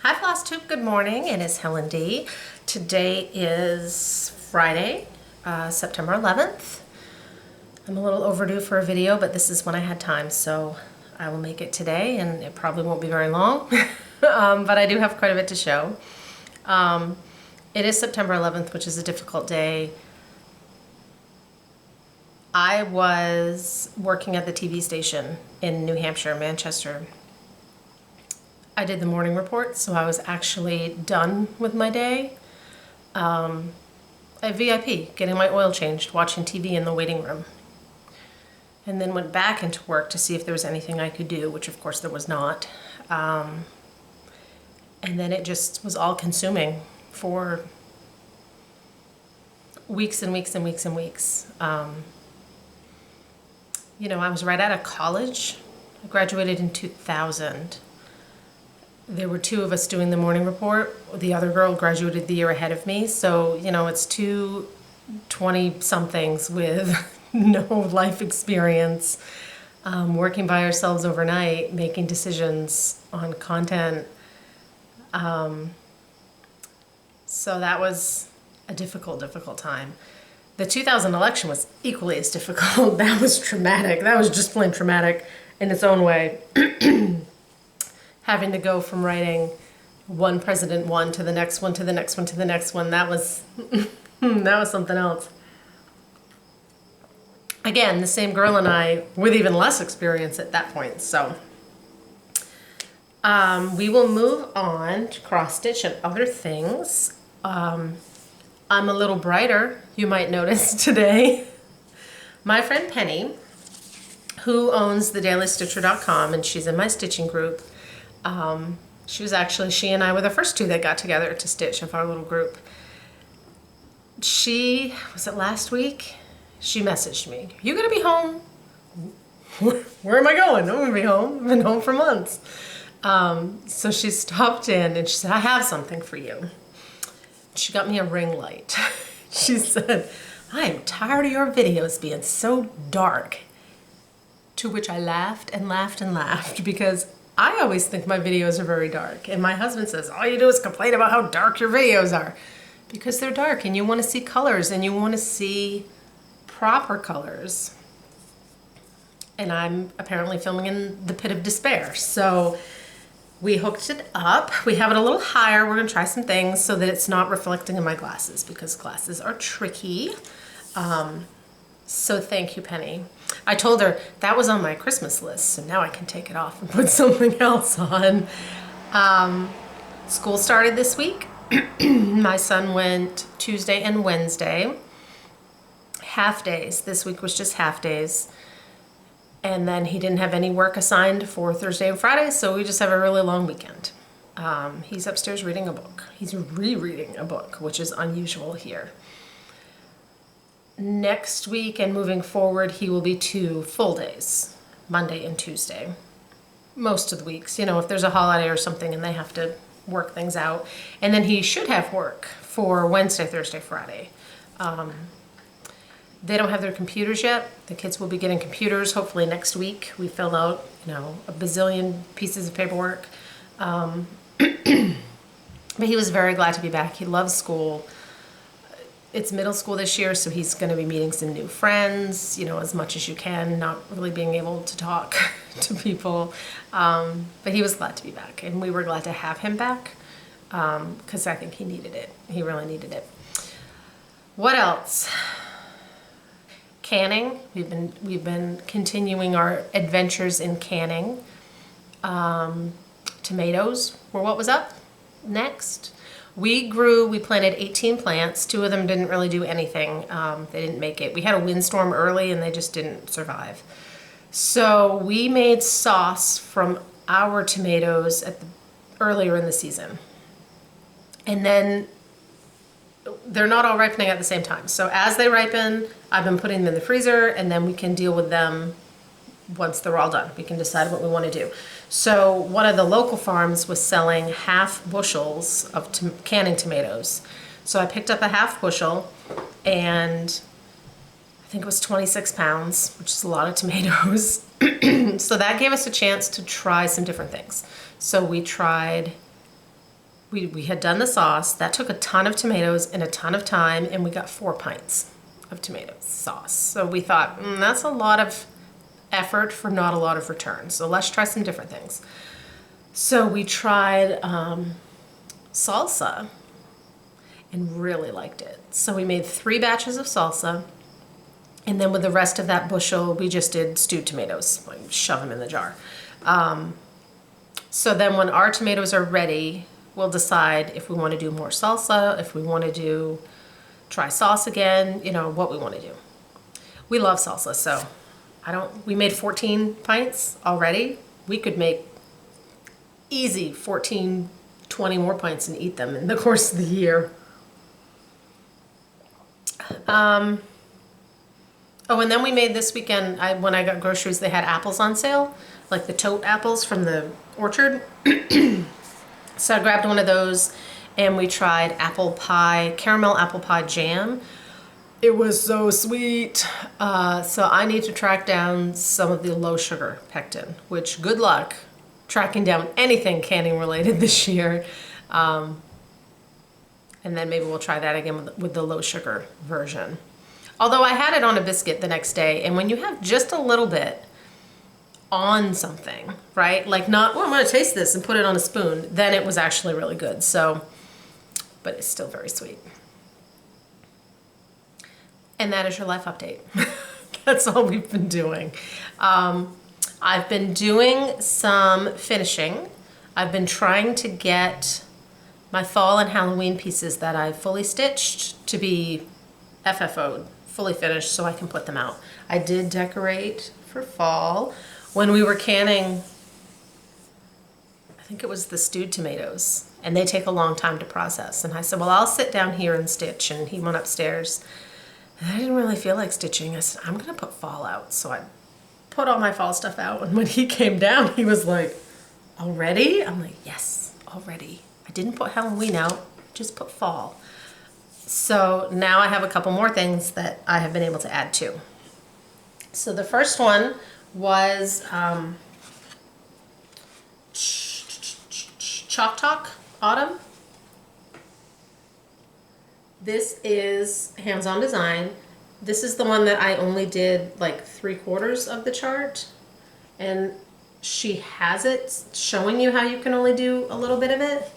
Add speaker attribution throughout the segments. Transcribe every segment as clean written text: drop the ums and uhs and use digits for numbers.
Speaker 1: Hi Flosstube, good morning. It is Helen D. Today is Friday, September 11th. I'm a little overdue for a video, but this is when I had time, so I will make it today, and it probably won't be very long, but I do have quite a bit to show. It is September 11th, which is a difficult day. I was working at the TV station in New Hampshire, Manchester. I did the morning report, so I was actually done with my day. At VIP, getting my oil changed, watching TV in the waiting room. And then went back into work to see if there was anything I could do, which of course there was not. And then it just was all consuming for weeks and weeks and weeks and weeks. You know, I was right out of college. I graduated in 2000. There were two of us doing the morning report. The other girl graduated the year ahead of me. So, you know, it's two 20-somethings with no life experience, working by ourselves overnight, making decisions on content. So that was a difficult time. The 2000 election was equally as difficult. That was traumatic. That was just plain traumatic in its own way. Having to go from writing one president one to the next one to the next one to the next one, that was that was something else. Again, the same girl and I with even less experience at that point. So we will move on to cross stitch and other things. I'm a little brighter, you might notice today. My friend Penny, who owns thedailystitcher.com, and she's in my stitching group. She and I were the first two that got together to stitch of our little group. Was it last week? She messaged me, "You gonna be home?" Where am I going? I'm gonna be home. I've been home for months. So she stopped in and she said, "I have something for you." She got me a ring light. She said, "I am tired of your videos being so dark." To which I laughed and laughed and laughed, because I always think my videos are very dark. And my husband says, all you do is complain about how dark your videos are. Because they're dark and you want to see colors and you want to see proper colors. And I'm apparently filming in the pit of despair. So we hooked it up. We have it a little higher. We're going to try some things so that it's not reflecting in my glasses, because glasses are tricky. So thank you, Penny. I told her that was on my Christmas list, so now I can take it off and put something else on. School started this week. My son went Tuesday and Wednesday. Half days. This week was just half days. And then he didn't have any work assigned for Thursday and Friday, so we just have a really long weekend. He's upstairs reading a book. He's rereading a book, which is unusual here. Next week and moving forward, he will be 2 full days, Monday and Tuesday. Most of the weeks, you know, if there's a holiday or something and they have to work things out. And then he should have work for Wednesday, Thursday, Friday. They don't have their computers yet. The kids will be getting computers hopefully next week. We filled out, you know, a bazillion pieces of paperwork. But he was very glad to be back. He loves school. It's middle school this year, so he's going to be meeting some new friends, you know, as much as you can, not really being able to talk to people. But he was glad to be back, and we were glad to have him back, because I think he needed it. He really needed it. What else? Canning. We've been continuing our adventures in canning. Tomatoes were what was up next. We planted 18 plants. 2 of them didn't really do anything. They didn't make it. We had a windstorm early and they just didn't survive. So we made sauce from our tomatoes earlier in the season. And then they're not all ripening at the same time. So as they ripen, I've been putting them in the freezer, and then we can deal with them once they're all done. We can decide what we want to do. So one of the local farms was selling half bushels of canning tomatoes. So I picked up a half bushel, and I think it was 26 pounds, which is a lot of tomatoes. So that gave us a chance to try some different things. So we tried we had done the sauce. That took a ton of tomatoes and a ton of time, and we got 4 pints of tomato sauce. So we thought, that's a lot of effort for not a lot of return. So let's try some different things. So we tried salsa and really liked it. So we made 3 batches of salsa, and then with the rest of that bushel, we just did stewed tomatoes, like shove them in the jar. So then when our tomatoes are ready, we'll decide if we want to do more salsa, if we want to try sauce again, you know, what we want to do. We love salsa, so we made 14 pints already. We could make easy 14, 20 more pints and eat them in the course of the year. Oh, and then we made this weekend, when I got groceries, they had apples on sale, like the tote apples from the orchard. So I grabbed one of those, and we tried apple pie, caramel apple pie jam. It was so sweet. So I need to track down some of the low sugar pectin, which good luck tracking down anything canning related this year. And then maybe we'll try that again with the low sugar version. Although I had it on a biscuit the next day, and when you have just a little bit on something, right? Like not, I'm gonna taste this and put it on a spoon, then it was actually really good. So, but it's still very sweet. And that is your life update. That's all we've been doing. I've been doing some finishing. I've been trying to get my fall and Halloween pieces that I fully stitched to be FFO'd, fully finished, so I can put them out. I did decorate for fall. When we were canning, I think it was the stewed tomatoes, and they take a long time to process. And I said, well, I'll sit down here and stitch. And he went upstairs. And I didn't really feel like stitching. I said, I'm gonna put fall out. So I put all my fall stuff out. And when he came down, he was like, already? I'm like, yes, already. I didn't put Halloween out, just put fall. So now I have a couple more things that I have been able to add to. So the first one was Chalk Talk Autumn. This is hands-on design. This is the one that I only did like 3/4 of the chart, and she has it showing you how you can only do a little bit of it.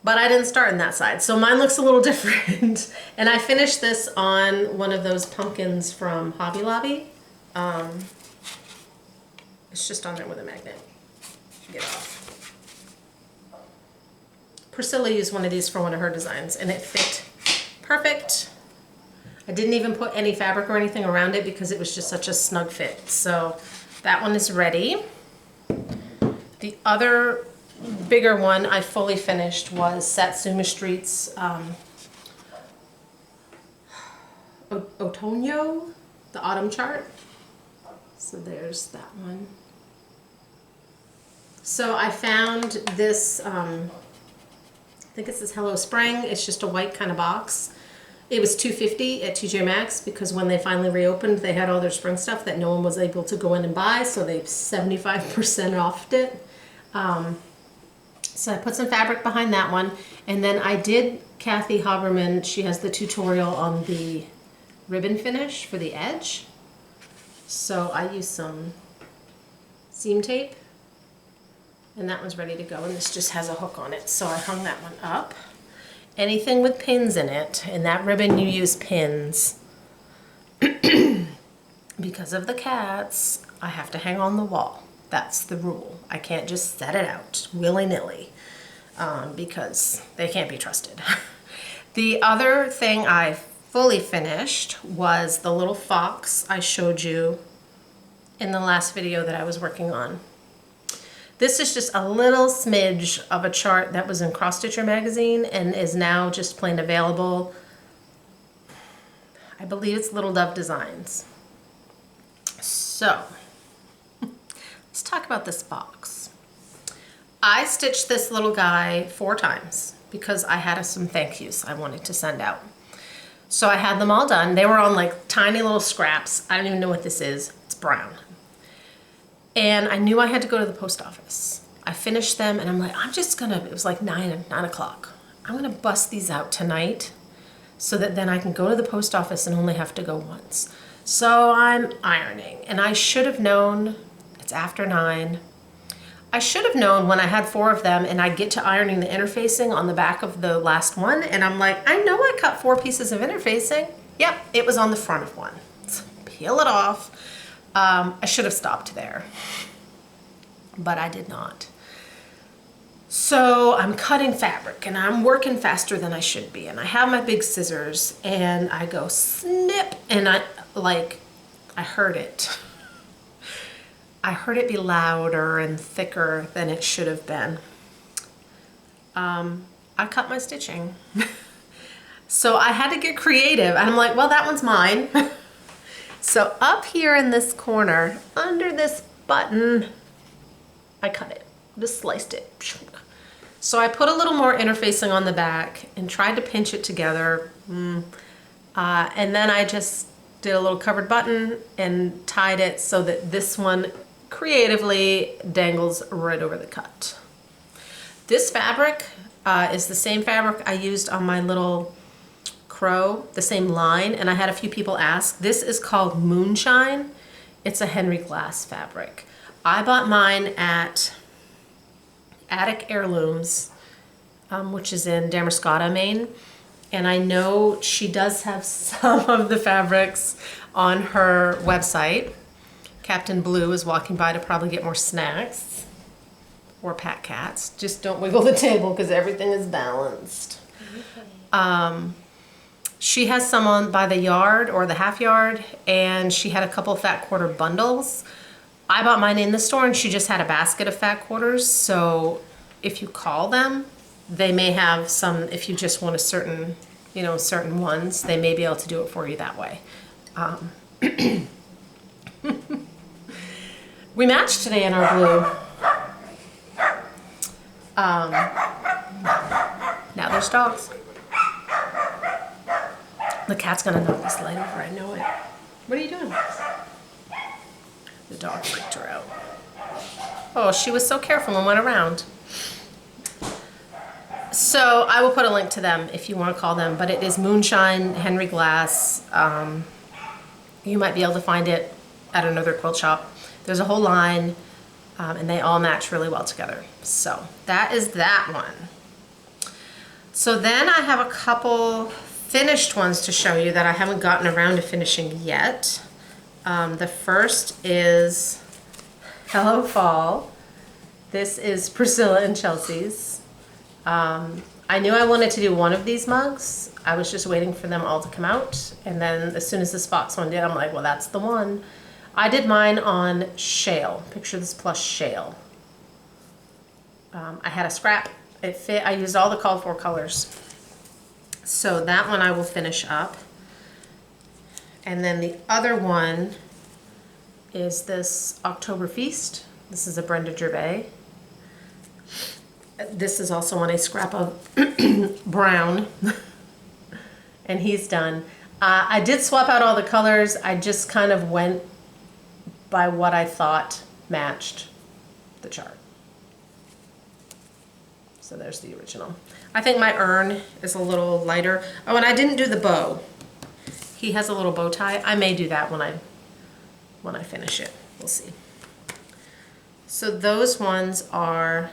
Speaker 1: But I didn't start in that side, so mine looks a little different. And I finished this on one of those pumpkins from Hobby Lobby. It's just on there with a magnet. Get it off. Priscilla used one of these for one of her designs, and it fit perfect. I didn't even put any fabric or anything around it because it was just such a snug fit. So that one is ready. The other bigger one I fully finished was Satsuma Street's Otoño, the autumn chart. So there's that one. So I found this, I think it says Hello Spring. It's just a white kind of box. It was $2.50 at TJ Maxx because when they finally reopened, they had all their spring stuff that no one was able to go in and buy, so they 75% offed it. So I put some fabric behind that one, and then I did Kathy Haberman. She has the tutorial on the ribbon finish for the edge. So I used some seam tape, and that one's ready to go, and this just has a hook on it. So I hung that one up. Anything with pins in it, and that ribbon you use pins. Because of the cats, I have to hang on the wall. That's the rule. I can't just set it out willy-nilly because they can't be trusted. The other thing I fully finished was the little fox I showed you in the last video that I was working on. This is just a little smidge of a chart that was in Cross Stitcher magazine and is now just plain available. I believe it's Little Dove Designs. So, let's talk about this box. I stitched this little guy 4 times because I had some thank yous I wanted to send out. So I had them all done. They were on like tiny little scraps. I don't even know what this is. It's brown. And I knew I had to go to the post office. I finished them and I'm like, it was like 9 o'clock. I'm gonna bust these out tonight so that then I can go to the post office and only have to go once. So I'm ironing, and I should have known, it's after 9. I should have known when I had 4 of them and I'd get to ironing the interfacing on the back of the last one, and I'm like, I know I cut 4 pieces of interfacing. Yep, it was on the front of one. So peel it off. I should have stopped there, but I did not. So I'm cutting fabric and I'm working faster than I should be, and I have my big scissors and I go snip, and I heard it. I heard it be louder and thicker than it should have been. I cut my stitching. So I had to get creative, and I'm like, well, that one's mine. So up here in this corner, under this button, I cut it, just sliced it. So I put a little more interfacing on the back and tried to pinch it together. And then I just did a little covered button and tied it so that this one creatively dangles right over the cut. This fabric is the same fabric I used on my little crow, the same line, and I had a few people ask. This is called Moonshine. It's a Henry Glass fabric. I bought mine at Attic Heirlooms, which is in Damascotta, Maine. And I know she does have some of the fabrics on her website. Captain Blue is walking by to probably get more snacks or pat cats. Just don't wiggle the table because everything is balanced. She has some on by the yard or the half yard, and she had a couple fat quarter bundles. I bought mine in the store and she just had a basket of fat quarters. So if you call them, they may have some, if you just want a certain, certain ones, they may be able to do it for you that way. We matched today in our blue. Now there's dogs. The cat's gonna knock this light over, I know it. What are you doing? The dog freaked her out. Oh, she was so careful and went around. So I will put a link to them if you want to call them, but it is Moonshine Henry Glass. You might be able to find it at another quilt shop. There's a whole line, and they all match really well together. So that is that one. So then I have a couple finished ones to show you that I haven't gotten around to finishing yet. The first is Hello Fall. This is Priscilla and Chelsea's. I knew I wanted to do one of these mugs. I was just waiting for them all to come out. And then as soon as this box one did, I'm like, well, that's the one. I did mine on shale. Picture this plush shale. I had a scrap. It fit. I used all the called for colors. So that one I will finish up. And then the other one is this October Feast. This is a Brenda Gervais. This is also on a scrap of brown. And he's done. I did swap out all the colors. I just kind of went by what I thought matched the chart. So there's the original. I think my urn is a little lighter. Oh, and I didn't do the bow. He has a little bow tie. I may do that when I finish it. We'll see. So those ones are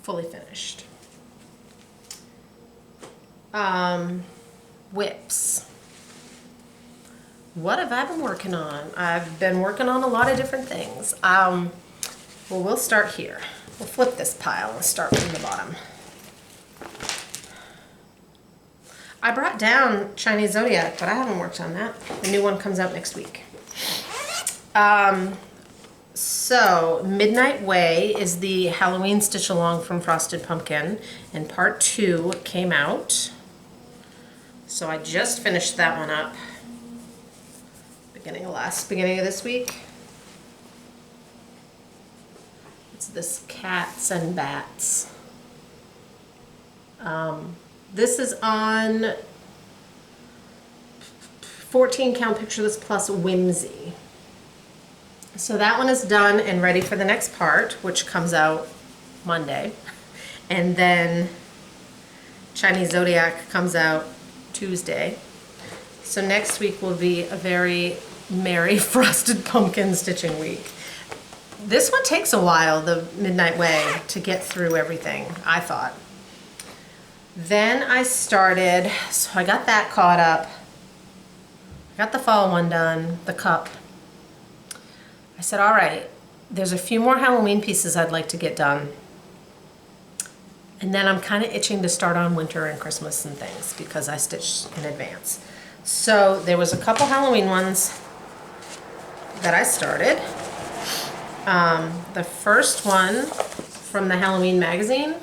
Speaker 1: fully finished. Whips. What have I been working on? I've been working on a lot of different things. Well, we'll start here. We'll flip this pile and start from the bottom. I brought down Chinese Zodiac, but I haven't worked on that. The new one comes out next week. So Midnight Way is the Halloween stitch along from Frosted Pumpkin, and part 2 came out. So I just finished that one up beginning of this week. It's this Cats and Bats. This is on 14 count Picture This Plus Whimsy. So that one is done and ready for the next part, which comes out Monday. And then Chinese Zodiac comes out Tuesday. So next week will be a very merry frosted pumpkin stitching week. This one takes a while, the Midnight Way, to get through everything, I thought. Then I started, so I got that caught up. I got the fall one done, the cup. I said, all right, there's a few more Halloween pieces I'd like to get done. And then I'm kind of itching to start on winter and Christmas and things because I stitched in advance. So there was a couple Halloween ones that I started. The first one from the Halloween magazine,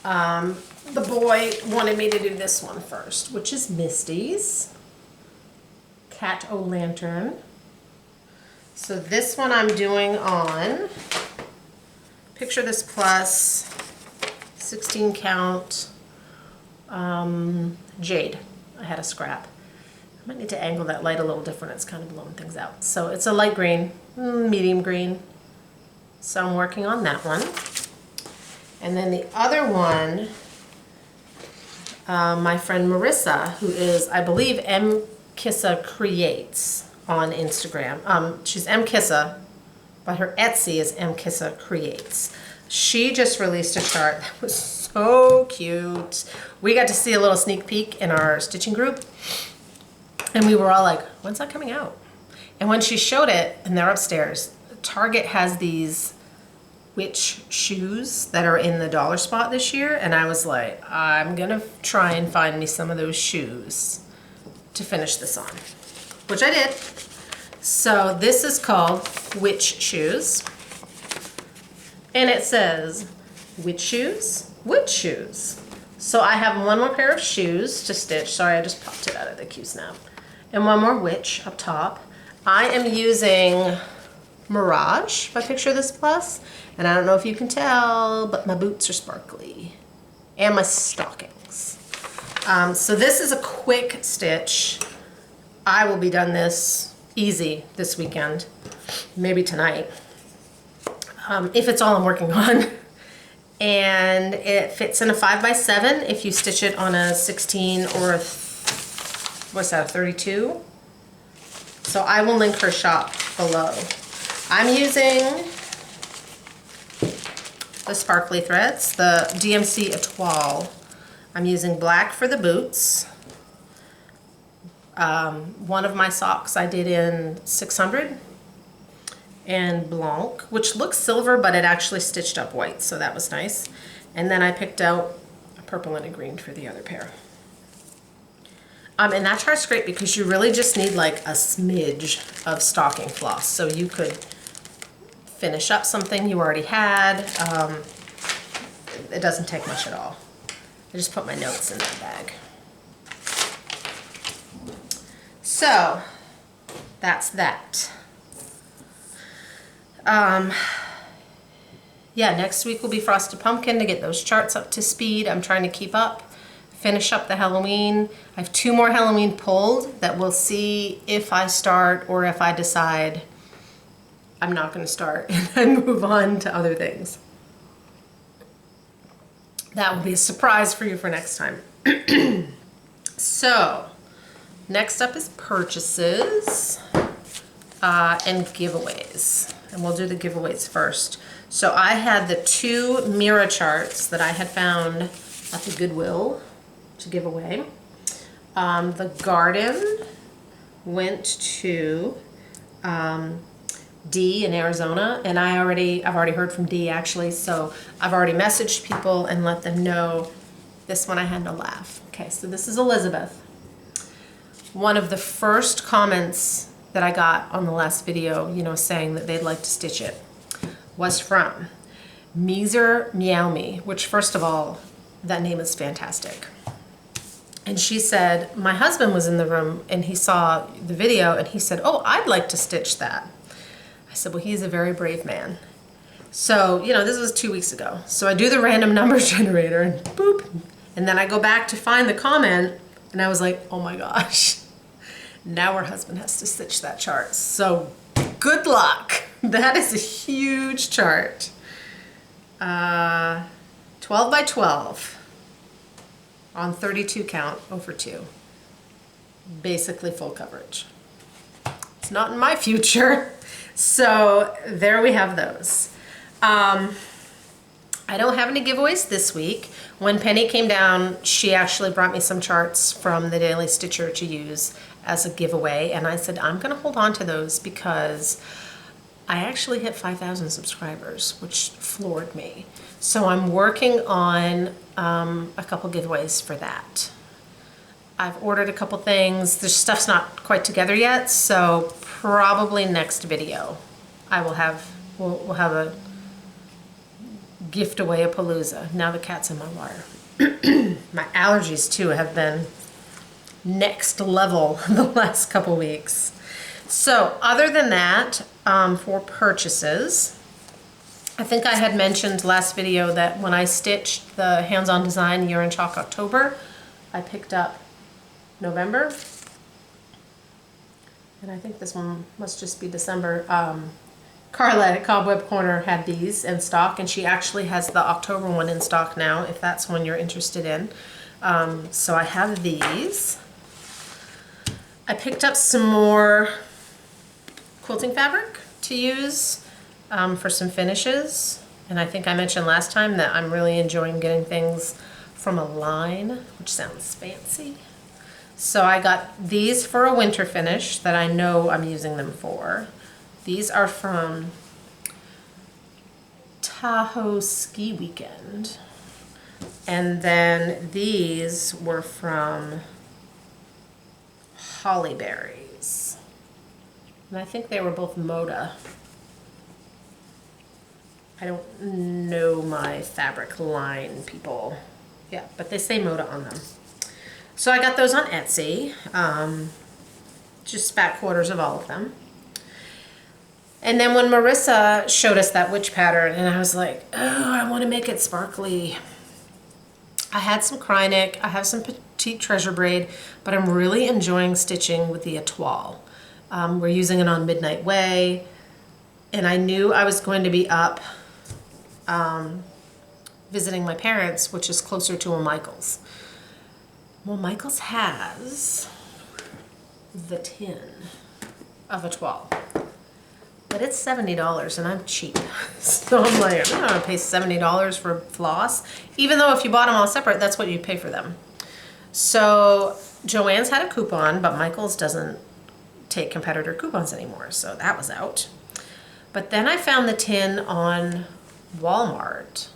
Speaker 1: the boy wanted me to do this one first, which is Misty's Cat-O-Lantern. So this one I'm doing on Picture This Plus 16 count jade. I had a scrap. I might need to angle that light a little different. It's kind of blowing things out. So it's a light green, medium green. So I'm working on that one. And then the other one, my friend Marissa, who is, I believe, M. Kissa Creates on Instagram. She's M. Kissa, but her Etsy is M. Kissa Creates. She just released a chart that was so cute. We got to see a little sneak peek in our stitching group, and we were all like, when's that coming out? And when she showed it, and they're upstairs, Target has these witch shoes that are in the dollar spot this year, and I was like, I'm gonna try and find me some of those shoes to finish this on, which I did. So this is called Witch Shoes, and it says witch shoes, witch shoes. So I have one more pair of shoes to stitch. Sorry, I just popped it out of the Q-snap. And one more witch up top. I am using Mirage by Picture This Plus, and I don't know if you can tell, but my boots are sparkly, and my stockings. So this is a quick stitch. I will be done this easy this weekend, maybe tonight, if it's all I'm working on. And it fits in a 5x7 if you stitch it on a 16 or a, what's that, a 32? So I will link her shop below. I'm using the sparkly threads, the DMC Etoile. I'm using black for the boots. One of my socks I did in 600 and Blanc, which looks silver, but it actually stitched up white, so that was nice. And then I picked out a purple and a green for the other pair. And that chart's great because you really just need like a smidge of stocking floss, so you could finish up something you already had. It doesn't take much at all. I just put my notes in that bag. So that's that. Yeah, next week will be Frosted Pumpkin to get those charts up to speed. I'm trying to keep up, finish up the Halloween. I have 2 more Halloween pulled that we'll see if I start or if I decide I'm not going to start and then move on to other things. That will be a surprise for you for next time. So, next up is purchases and giveaways. And we'll do the giveaways first. So I had the 2 Mira charts that I had found at the Goodwill to give away. The garden went to Dee in Arizona, and I've already heard from Dee actually, so I've already messaged people and let them know. This one I had to laugh. Okay, so this is Elizabeth. One of the first comments that I got on the last video, you know, saying that they'd like to stitch it, was from Meezer Meow Me, which first of all, that name is fantastic. And she said, my husband was in the room and he saw the video and he said, oh, I'd like to stitch that. I said, well, he's a very brave man. So, you know, this was 2 weeks ago. So I do the random number generator and boop. And then I go back to find the comment and I was like, oh my gosh. Now her husband has to stitch that chart. So Good luck. That is a huge chart. 12 by 12 on 32 count over 2. Basically full coverage. It's not in my future. So there we have those. I don't have any giveaways this week. When Penny came down, she actually brought me some charts from the Daily Stitcher to use as a giveaway, and I said I'm gonna hold on to those because I actually hit 5,000 subscribers, which floored me. So I'm working on a couple giveaways for that. I've ordered a couple things. The stuff's not quite together yet, so probably next video we'll have a gift away a palooza. Now the cat's in my water. My allergies too have been next level the last couple weeks. So other than that, for purchases, I think I had mentioned last video that when I stitched the hands-on design Year in Chalk October, I picked up November, and I think this one must just be December. Carla at Cobweb Corner had these in stock, and she actually has the October one in stock now, if that's one you're interested in. So I have these. I picked up some more quilting fabric to use for some finishes, and I think I mentioned last time that I'm really enjoying getting things from a line, which sounds fancy. So I got these for a winter finish that I know I'm using them for. These are from Tahoe Ski Weekend. And then these were from Hollyberries. And I think they were both Moda. I don't know my fabric line people. Yeah, but they say Moda on them. So I got those on Etsy. Just fat quarters of all of them. And then when Marissa showed us that witch pattern, and I was like, oh, I want to make it sparkly. I had some Krynic, I have some petite treasure braid, but I'm really enjoying stitching with the Etoile. We're using it on Midnight Way, and I knew I was going to be up visiting my parents, which is closer to a Michael's. Well, Michael's has the tin of Etoile. But it's $70 and I'm cheap. So I'm like, I'm not gonna pay $70 for floss. Even though if you bought them all separate, that's what you pay for them. So Joann's had a coupon, but Michael's doesn't take competitor coupons anymore. So that was out. But then I found the tin on Walmart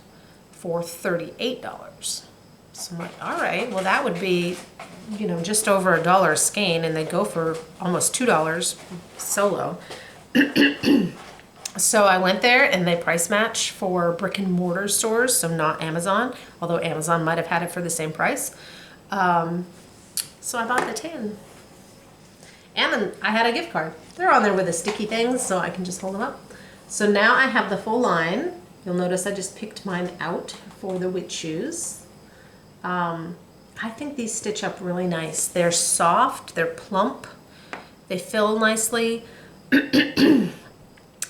Speaker 1: for $38. So I'm like, all right, well that would be, you know, just over $1 skein, and they go for almost $2 solo. So I went there and they price match for brick and mortar stores, so not Amazon, although Amazon might have had it for the same price. So I bought the tin. And then I had a gift card. They're on there with the sticky things, so I can just hold them up. So now I have the full line. You'll notice I just picked mine out for the witch shoes. I think these stitch up really nice. They're soft, they're plump, they fill nicely.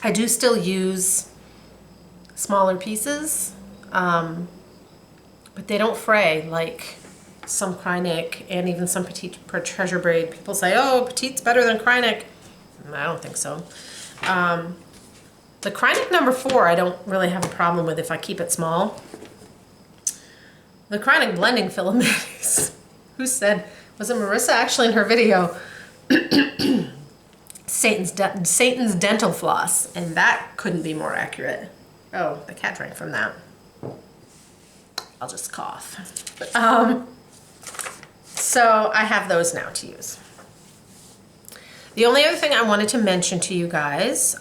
Speaker 1: I do still use smaller pieces, but they don't fray like some Krynic and even some petite treasure braid. People say, oh, petite's better than Krynic. I don't think so. The Krynic number 4 I don't really have a problem with if I keep it small. The Krynic blending filament is, who said, was it Marissa actually in her video? Satan's dental floss, and that couldn't be more accurate. Oh, the cat drank from that. I'll just cough. So I have those now to use. The only other thing I wanted to mention to you guys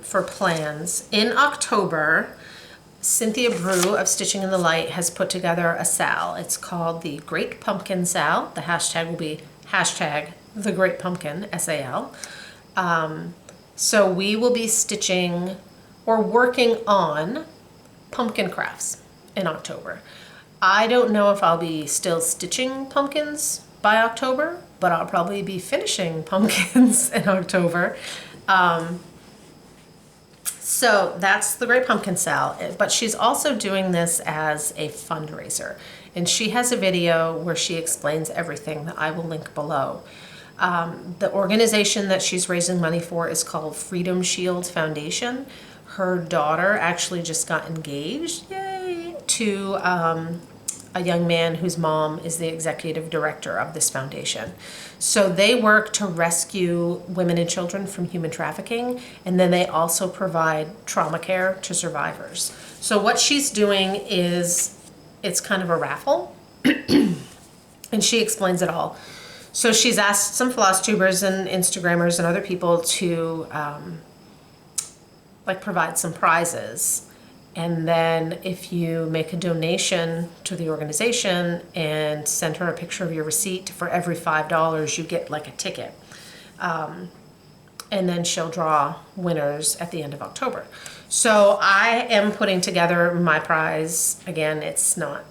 Speaker 1: for plans, in October, Cynthia Brew of Stitching in the Light has put together a sal. It's called the Great Pumpkin Sal. The hashtag will be hashtag the Great Pumpkin, S-A-L. So we will be stitching or working on pumpkin crafts in October. I don't know if I'll be still stitching pumpkins by October, but I'll probably be finishing pumpkins in October. So that's the Great Pumpkin Sal, but she's also doing this as a fundraiser. And she has a video where she explains everything that I will link below. The organization that she's raising money for is called Freedom Shield Foundation. Her daughter actually just got engaged, yay, to a young man whose mom is the executive director of this foundation. So they work to rescue women and children from human trafficking, and then they also provide trauma care to survivors. So what she's doing is, it's kind of a raffle, and she explains it all. So she's asked some Flosstubers and Instagrammers and other people to like provide some prizes. And then if you make a donation to the organization and send her a picture of your receipt, for every $5 you get like a ticket. And then she'll draw winners at the end of October. So I am putting together my prize. Again, it's not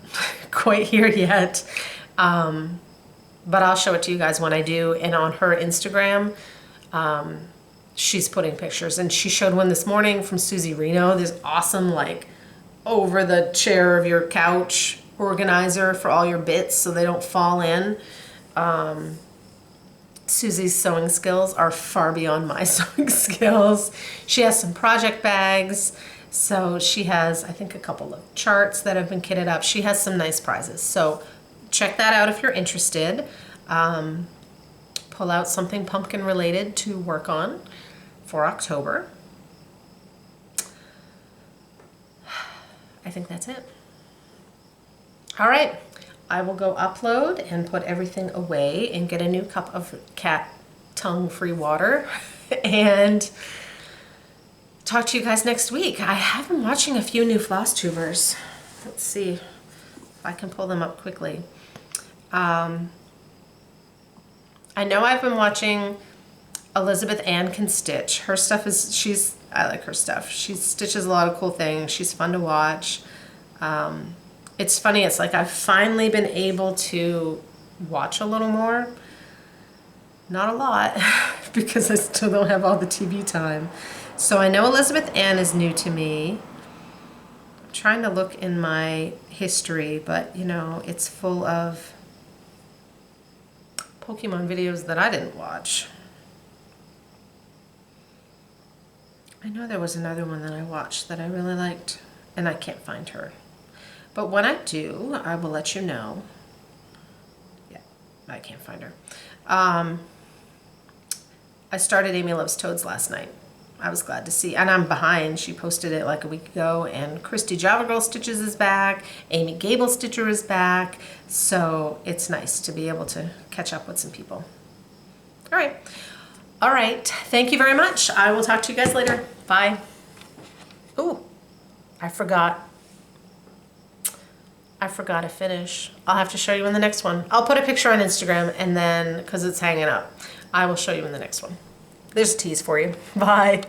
Speaker 1: quite here yet, but I'll show it to you guys when I do. And on her Instagram, she's putting pictures, and she showed one this morning from Susie Reno, this awesome like over the chair of your couch organizer for all your bits so they don't fall in. Susie's sewing skills are far beyond my sewing skills. She has some project bags, so she has, I think, a couple of charts that have been kitted up. She has some nice prizes, so check that out if you're interested. Pull out something pumpkin related to work on for October. I think that's it. All right, I will go upload and put everything away and get a new cup of cat tongue-free water and talk to you guys next week. I have been watching a few new Flosstubers. Let's see if I can pull them up quickly. I know I've been watching Elizabeth Ann Can Stitch. Her stuff is, I like her stuff. She stitches a lot of cool things. She's fun to watch. It's funny, it's like I've finally been able to watch a little more. Not a lot, because I still don't have all the TV time. So I know Elizabeth Ann is new to me. I'm trying to look in my history, but you know, it's full of Pokemon videos that I didn't watch. I know there was another one that I watched that I really liked, and I can't find her. But when I do, I will let you know. Yeah, I can't find her. I started Amy Loves Toads last night. I was glad to see, and I'm behind. She posted it like a week ago, and Christy Java Girl Stitches is back. Amy Gable Stitcher is back. So it's nice to be able to catch up with some people. All right. All right. Thank you very much. I will talk to you guys later. Bye. Ooh, I forgot to finish. I'll have to show you in the next one. I'll put a picture on Instagram, and then, because it's hanging up, I will show you in the next one. There's a tease for you. Bye.